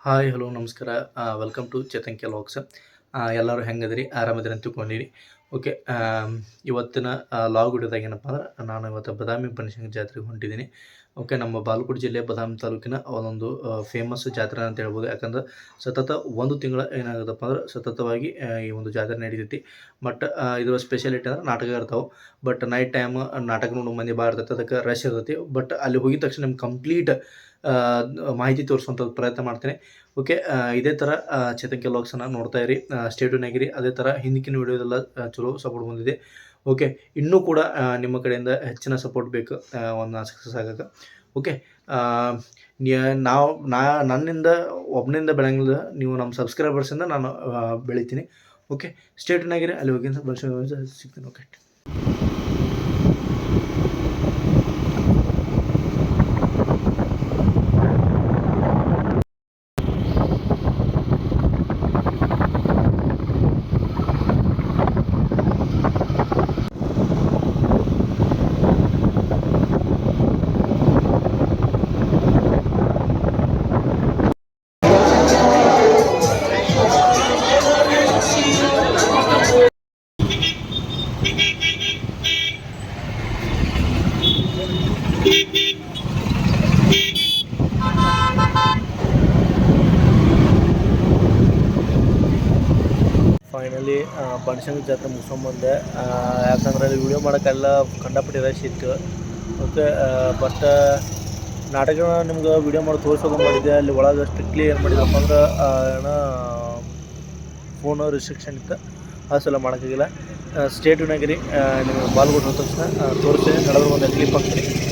Hi hello ನಮಸ್ಕಾರ. Welcome to Chetan vlogs. ಎಲ್ಲರೂ ಹೆಂಗದಿರಿ? ಆರಾಮದಿರಿ ಅಂತ ತಿಳ್ಕೊಂಡಿರಿ. ಓಕೆ. ಇವತ್ತಿನ ಲಾಗ್ ವಿಡಿಯೋದಾಗ ಏನಪ್ಪ ಅಂದ್ರೆ, ನಾನು ಇವತ್ತು ಬದಾಮಿ ಬನಶಂಕರಿ ಜಾತ್ರೆಗೆ ಹೊಂಟಿದ್ದೀನಿ. ಓಕೆ. ನಮ್ಮ ಬಾಗಲಕೋಟೆ ಜಿಲ್ಲೆ ಬದಾಮಿ ತಾಲೂಕಿನ ಒಂದೊಂದು ಫೇಮಸ್ ಜಾತ್ರೆ ಅಂತ ಹೇಳ್ಬೋದು. ಯಾಕಂದ್ರೆ ಸತತ ಒಂದು ತಿಂಗಳ ಏನಾಗುತ್ತಪ್ಪ ಅಂದ್ರೆ ಸತತವಾಗಿ ಈ ಒಂದು ಜಾತ್ರೆ ನಡೀತೈತಿ. ಬಟ್ ಇದರ ಸ್ಪೆಷಾಲಿಟಿ ಅಂದ್ರೆ ನಾಟಕ ಇರ್ತಾವೆ. ಬಟ್ ನೈಟ್ ಟೈಮ್ ನಾಟಕ ನೋಡೋ ಮಂದಿ ಭಾಳ ಇರ್ತೈತೆ, ಅದಕ್ಕೆ ರಶ್ ಇರ್ತೈತಿ. ಬಟ್ ಅಲ್ಲಿ ಹೋಗಿದ ತಕ್ಷಣ ನಿಮ್ಗೆ ಕಂಪ್ಲೀಟ್ ಮಾಹಿತಿ ತೋರಿಸುವಂಥ ಪ್ರಯತ್ನ ಮಾಡ್ತೀನಿ. ಓಕೆ. ಇದೇ ಥರ ಚೇತನ್ ವ್ಲಾಗ್ಸನ್ನು ನೋಡ್ತಾ ಇರಿ, ಸ್ಟೇ ಟ್ಯೂನ್ ಆಗಿರಿ. ಅದೇ ಥರ ಹಿಂದಿನ ವಿಡಿಯೋದೆಲ್ಲ ಚಲೋ ಸಪೋರ್ಟ್ ಬಂದಿದೆ. ಓಕೆ. ಇನ್ನೂ ಕೂಡ ನಿಮ್ಮ ಕಡೆಯಿಂದ ಹೆಚ್ಚಿನ ಸಪೋರ್ಟ್ ಬೇಕು ಒಂದು ಸಕ್ಸಸ್ ಆಗೋಕ್ಕೆ. ಓಕೆ. ನಾವು ನನ್ನಿಂದ ಒಬ್ಬನಿಂದ ಬೆಳೆಯಂಗಿಲ್ಲ, ನೀವು ನಮ್ಮ ಸಬ್ಸ್ಕ್ರೈಬರ್ಸಿಂದ ನಾನು ಬೆಳಿತೀನಿ. ಓಕೆ. ಸ್ಟೇ ಟ್ಯೂನ್ ಆಗಿರಿ. ಅಲ್ಲಿ ಹೋಗಿ ಸಿಗ್ತೀನಿ. ಓಕೆ. ಫೈನಲಿ ಬನಶಂಕರಿ ಜಾತ್ರೆ ಮುಗಿಸ್ಕೊಂಬಂದೆ. ಯಾಕಂದ್ರೆ ಅಲ್ಲಿ ವಿಡಿಯೋ ಮಾಡೋಕ್ಕೆಲ್ಲ ಕಂಡಪಟ್ಟಿ ರಶ್ ಇತ್ತು. ಓಕೆ. ಬಟ್ ನಾಟಕ ನಿಮ್ಗೆ ವಿಡಿಯೋ ಮಾಡಿ ತೋರಿಸೋದು ಮಾಡಿದ್ದೆ. ಅಲ್ಲಿ ಒಳಗೆ ಸ್ಟ್ರಿಕ್ಟ್ಲಿ ಏನು ಮಾಡಿದಪ್ಪ ಅಂದ್ರೆ ಏನೋ ಫೋನು ರಿಸ್ಟ್ರಿಕ್ಷನ್ ಇತ್ತು, ಸಲ ಮಾಡೋಕ್ಕಾಗಿಲ್ಲ. ಸ್ಟೇ ಟ್ಯೂನ್ ಆಗಿರಿ. ನಿಮಗೆ ಬಾಲ್ಕೋಟ್ ಹೋದ ತಕ್ಷಣ ತೋರಿಸ್ತೀನಿ. ನಡೆದ್ರೆ ಒಂದು ಕ್ಲಿಪ್ ಹಾಕ್ತೀನಿ.